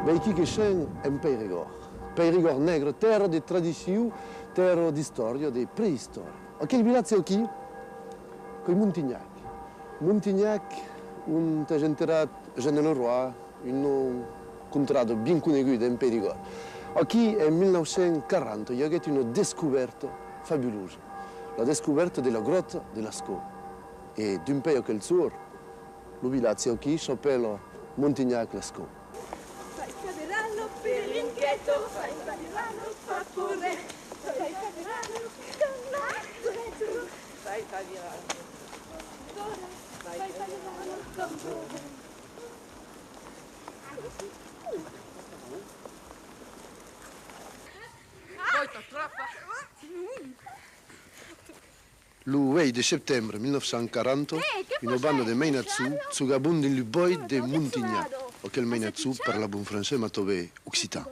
Veiki che c'è un Périgord negro, terra di tradizione, terra di storia, di preistoria. Ok, il villaggio qui, con i Montignac. Montignac, un tagenterat Jean Leroy, un contratto ben conosciuto in Périgord. Qui è 1940, il y a eu une découverte fabulosa, la découverte della grotta della Lascaux. E d'un paio che il suo, il villaggio qui s'appelle Montignac-Lascaux. Fai camerano per l'inchietto, fai camerano fa pure, fai camerano fai camerano, fai camerano con pure. Il 8 di settembre 1940, una banda di Mainatsu zugabundi il boy de Montignac, auquel Mainatsu parla bon français ma tove occitan.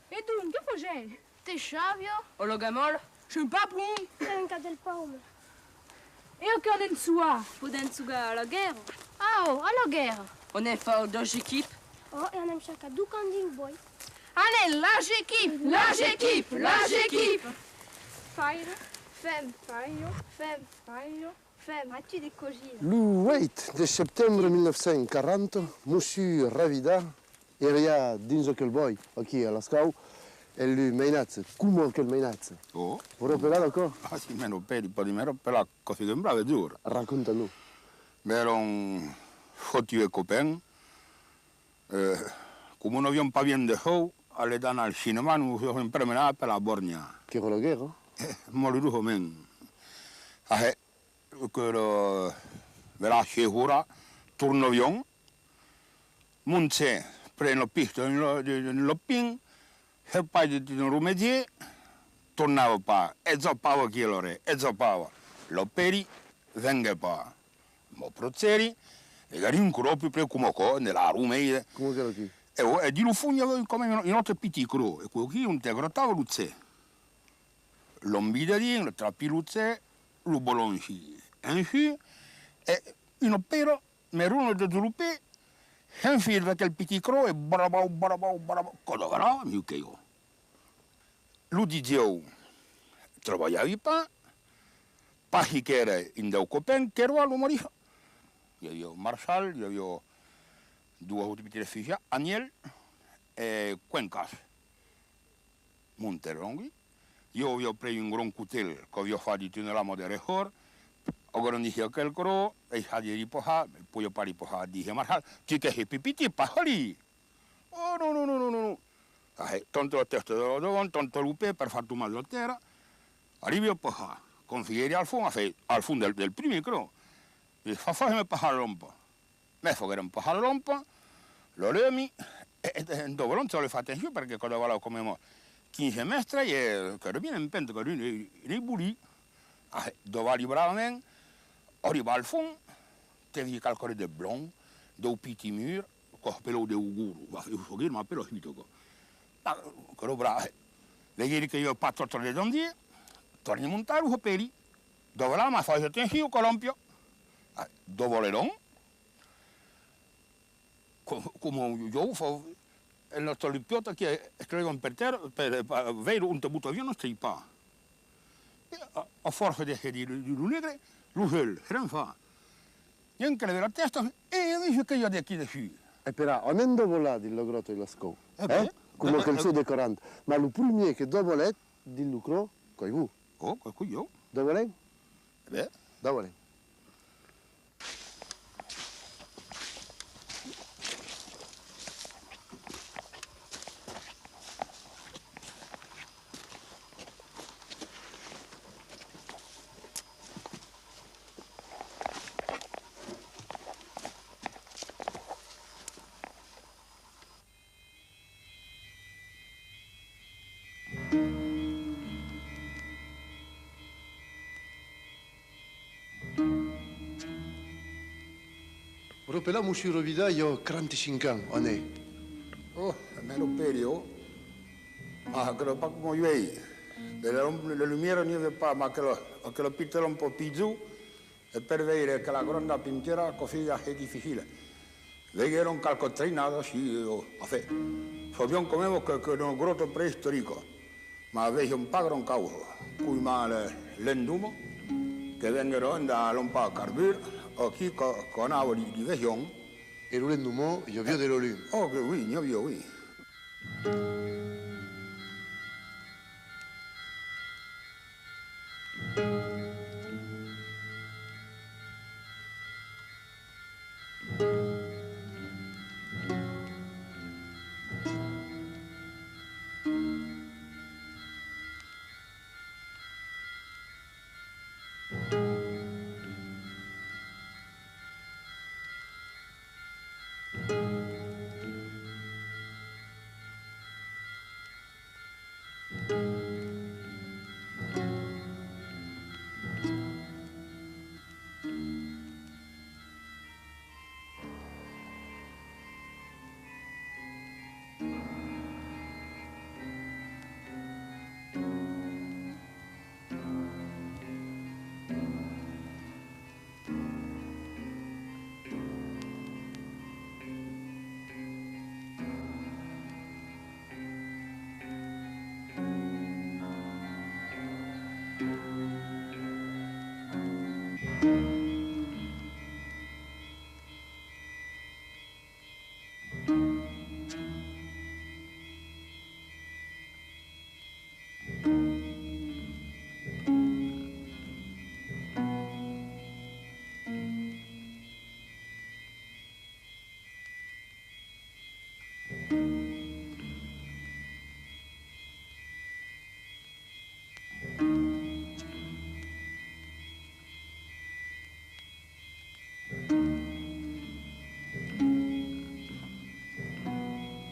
E tu, che fai? T'es chavio? O lo gamol? Je suis pas bon. Anche del paume. E o che ho sua? Poden suga alla guerra. Oh, alla guerra. On est fort dans l'équipe. Oh, e anem cerca du canding boy. Allez, lâche équipe, lâche équipe, lâche équipe. Fire, fem, fem. As-tu des cogines? Le 8 di settembre 1940, Monsieur Ravida era dins quel boy, qui a Lascaux, e lui Mainatsu, come quel Mainatsu. Oh. Vuoi rappelare ancora? Ah sì, meno per un po' di meno per la cosa che sembrava dura. Racconta-nous. Erano fotti e copains. Come non abbiamo pas bien de show, alle dan al cinema, nous avons promenato per la Borgna. Che era la guerra? Moriruho men. Que vera sicura, turnovion, munce, prendo pisto in lopping, e poi di un rumedier, tornavo pa, e zoppavo chilore, e zoppavo. L'operi, venga pa. Mo prozzeri, e gari un croppi per come nella rumeide. Come che era qui? E di lufugno come in otto piccolo, e quello qui un te grottavo luzze. L'ombida di, tra piluzze, lo bolonci. Ainsi, e in opero, meruno de sviluppé, un fil avec le petit croc, e barabau, codovara, mieux che io. Lo dicevo, travagliavi pas che era in deu copain, che ero all'umorismo. Io avevo Marshall, io avevo due autobiti figli, Aniel e Cuencas. Monteronghi. Io avevo preso un gran cutel che avevo fatto nella moderna. Agora dije aquel coro, e hadi ripoha, poi io pari poha, dije Marshall, tu che pipiti pahali. Oh no. Tanto la testa della donna, tanto lupe per fare una zottera. Arrivo a poha, configuri al fondo del primo coro. E fammi pahare l'ompa. Me fogare un pahare l'ompa, lo remi, e dopo non se lo fate più perché quando vado come 15 semestre, e che viene in pento, che nei buli, dove arrivava arriva al fondo, devi calcolare del blanc, dei petit mur, con quello di uguru, ma però finito. Ma quello bravo, vedi che io patto tra le donne, torni a montare un peli, dove là mi fai attenzione colompio, dove le donne, come io fa, il nostro limpiota che scrive per terra, per vedere un tabutto via non stai pa. A forza di lunedì, l'usel, non fa. Neanche le la testa, e dice che io di qui da qui. E però, non è dopo là di Logrotto di Lascaux, come che il suo decorante, ma il primo che dopo l'è di lucro, coi vu. Oh, qui io. Dove l'è? Beh. Dove l'è? Proprio là, Monsieur Rovida, io ho 45 anni, on est. Oh, meno perio. Ah, che lo fa come io. Le lumiere non ne fa, ma che lo pittolo un po' più giù, e per vedere che la grande pintura così è difficile. Veieron calcotrinados y a fe. Sobion comemos que no groto prehistórico. Ma veis un pagron caujo. Cui mal lendumo. Que vengono da lompa carbur. Aquí con agua di vegion. Et le nouveau, il y a vieux de l'olume. Oh, que oui, oui.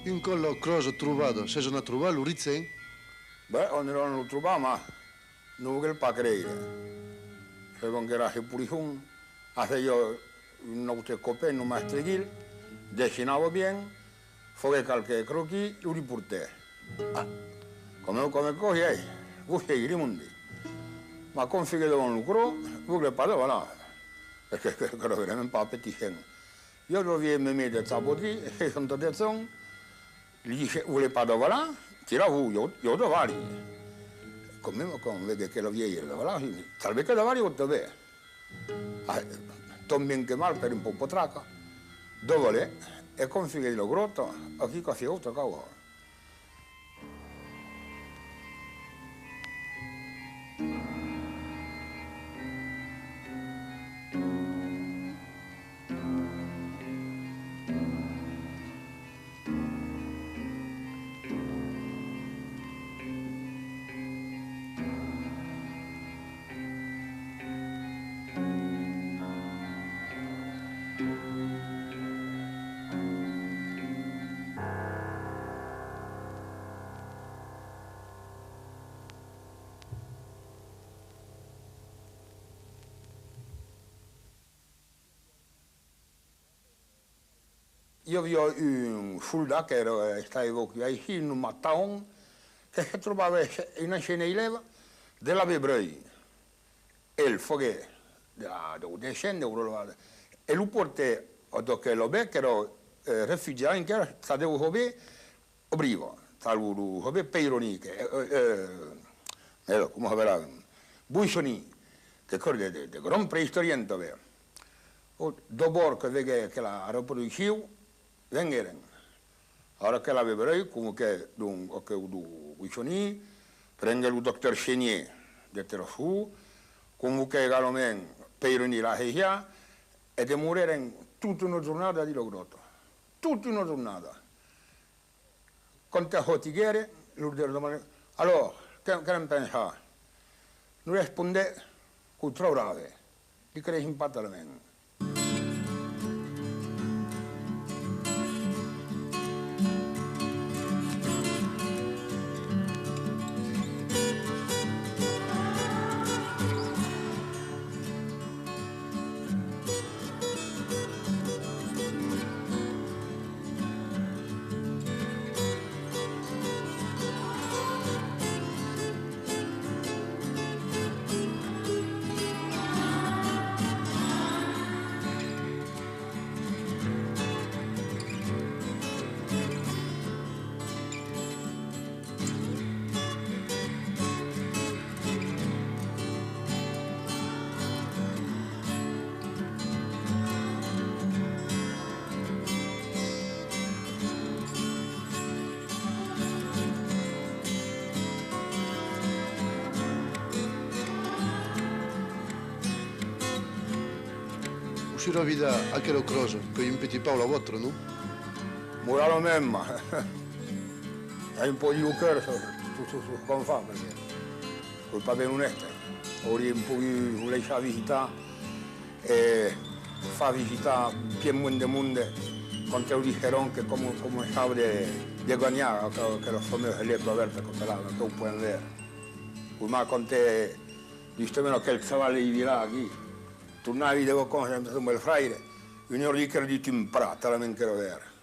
Un collo croce trovato, se sono trovato l'Urizen, Beh, non lo trovavo, ma non voglio pas credere. Secondo che era pulihun, hace io un auto copain, un maestreghil, dessinavo bene, fue qualche croquis, lo riportai. Come così, voi i rimundi. Ma con fighe devono lucro, voglio pas là. Perché era veramente pas appetitino. Io dovevo mi mettere sabotì, e sono andato gli dice, vuole pas là, tira io davanti. Come vede che la vieja era davanti, salve che davanti o dove? Tomben che mal per un po' potraca. Dove? E con fighe di lo grotto, a chi così otto cavo. Io vi ho un soldato che stava evacuato in un mattone che si trovava in una scena di leva della Bebrei. E il fuoco dove scende e lo porta dopo lo becchero rifugiati che era stato obrivo, stato peironiche, come verrà, buiscioni, che corre di gran preistoriente. Dopo che vede che la riproduzione, vengono. Ora che la Bebrei, comunque, buiscioni, prende il dottor Chenier, detto su, comunque egalmente peironi la hea, e di morire tutta una giornata di logrotto. Tutta una giornata. Con te hotigere, lui domanda, allora, che ne pensa? Non risponde, con troppo grave, gli crei impatto alla mente. Uscirò via anche lo croce, con un petit Paolo a votre, non? Moi, la même. È un po' di cœur su come fa, perché col papà non è. Ora un po' di lasciare visitare e fa visitare più mondo con te dijeron che come stavo di guadagnare, che la famiglia è lì aperta con la tu puoi vedere. Ma con te, giustamente che il cavallo di là qui, tornavi devo con un bel fraile, un lì che di un prato, la mente vera.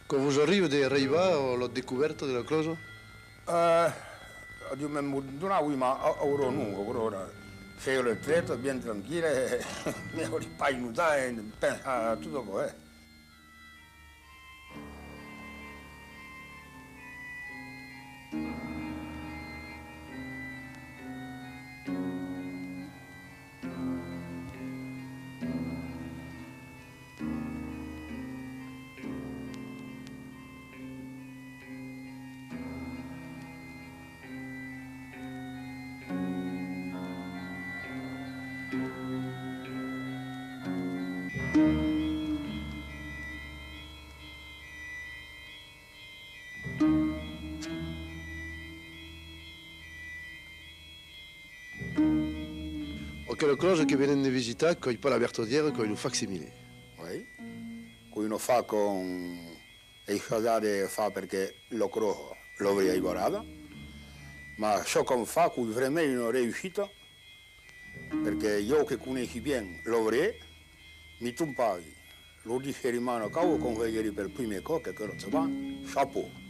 Quand vous arrivez de Reiva, l'ho découverte de la croce? Io mi donavo, ma ora non, ora sei il retretto, ben tranquillo, mi ho ripainuta e pensa a tutto quello. Ok, le croce che viene di visitare, con poi la Bertodière, con un facsimile. Oui. Qui non fa con i soldati fa perché lo croce lo avrei guardato, ma ciò che fa qui veramente non è riuscito, perché io che conosci bene lo avrei, mi tumpavi, lo dice rimane a cavo con quelli per prime cose che lo so, chapeau.